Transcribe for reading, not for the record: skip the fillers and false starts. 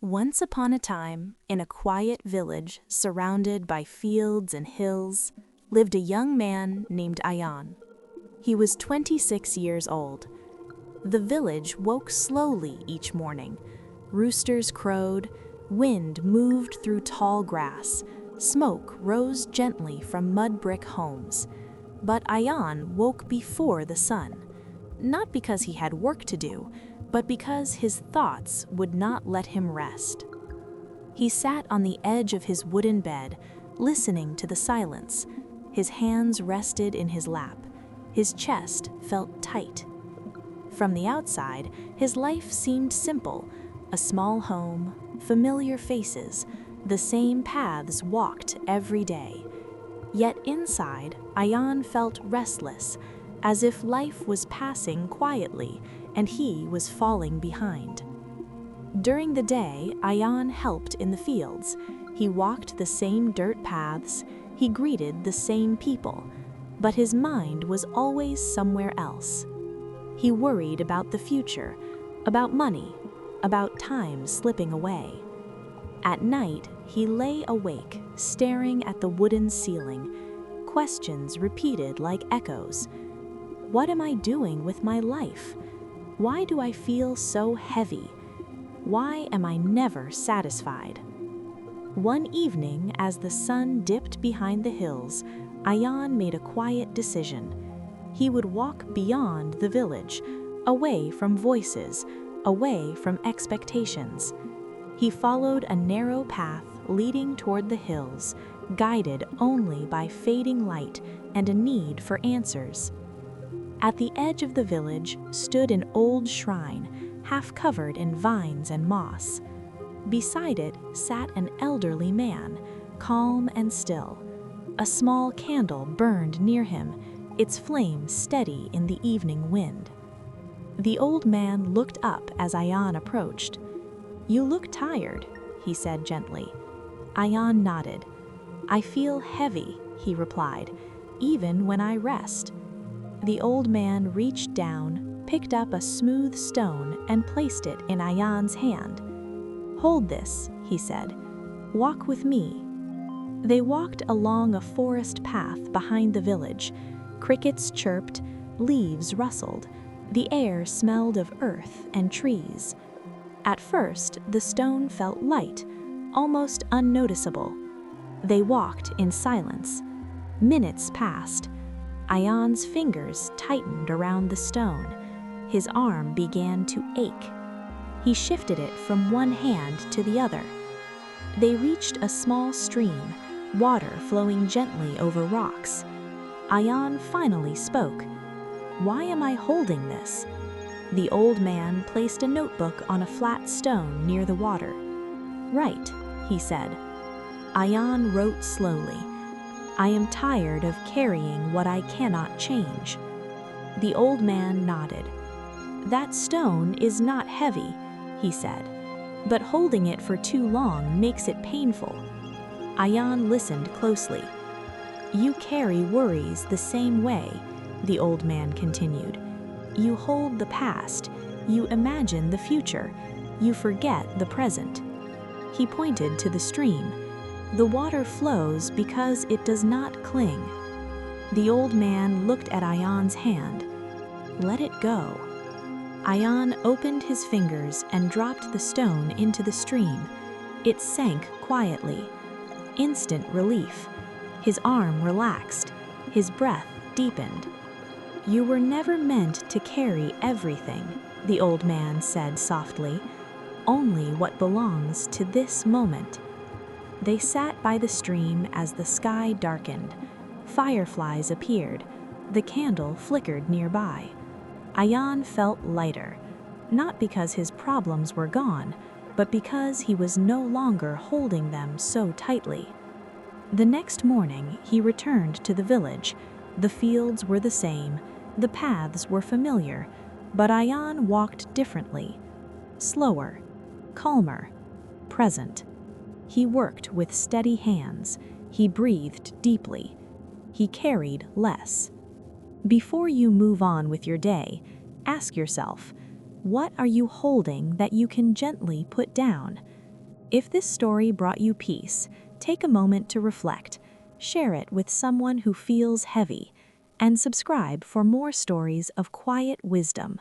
Once upon a time, in a quiet village surrounded by fields and hills, lived a young man named Ayaan. He was 26 years old. The village woke slowly each morning. Roosters crowed, wind moved through tall grass, smoke rose gently from mud brick homes. But Ayaan woke before the sun, not because he had work to do, but because his thoughts would not let him rest. He sat on the edge of his wooden bed, listening to the silence. His hands rested in his lap. His chest felt tight. From the outside, his life seemed simple. A small home, familiar faces, the same paths walked every day. Yet inside, Ayaan felt restless, as if life was passing quietly and he was falling behind. During the day, Ayaan helped in the fields. He walked the same dirt paths, he greeted the same people, but his mind was always somewhere else. He worried about the future, about money, about time slipping away. At night, he lay awake, staring at the wooden ceiling, questions repeated like echoes. What am I doing with my life? Why do I feel so heavy? Why am I never satisfied? One evening, as the sun dipped behind the hills, Ayaan made a quiet decision. He would walk beyond the village, away from voices, away from expectations. He followed a narrow path leading toward the hills, guided only by fading light and a need for answers. At the edge of the village stood an old shrine, half covered in vines and moss. Beside it sat an elderly man, calm and still. A small candle burned near him, its flame steady in the evening wind. The old man looked up as Ayaan approached. "You look tired," he said gently. Ayaan nodded. "I feel heavy," he replied, "even when I rest." The old man reached down, picked up a smooth stone and placed it in Ayaan's hand. "Hold this," he said. "Walk with me." They walked along a forest path behind the village. Crickets chirped, leaves rustled. The air smelled of earth and trees. At first, the stone felt light, almost unnoticeable. They walked in silence. Minutes passed. Ayaan's fingers tightened around the stone. His arm began to ache. He shifted it from one hand to the other. They reached a small stream, water flowing gently over rocks. Ayaan finally spoke. "Why am I holding this?" The old man placed a notebook on a flat stone near the water. "Write," he said. Ayaan wrote slowly. "I am tired of carrying what I cannot change." The old man nodded. "That stone is not heavy," he said, "but holding it for too long makes it painful." Ayaan listened closely. "You carry worries the same way," the old man continued. "You hold the past, you imagine the future, you forget the present." He pointed to the stream. "The water flows because it does not cling." The old man looked at Ayaan's hand. "Let it go." Ayaan opened his fingers and dropped the stone into the stream. It sank quietly. Instant relief. His arm relaxed. His breath deepened. "You were never meant to carry everything," the old man said softly. "Only what belongs to this moment." They sat by the stream as the sky darkened. Fireflies appeared. The candle flickered nearby. Ayaan felt lighter, not because his problems were gone, but because he was no longer holding them so tightly. The next morning, he returned to the village. The fields were the same, the paths were familiar, but Ayaan walked differently. Slower, calmer, present. He worked with steady hands. He breathed deeply. He carried less. Before you move on with your day, ask yourself, what are you holding that you can gently put down? If this story brought you peace, take a moment to reflect, share it with someone who feels heavy, and subscribe for more stories of quiet wisdom.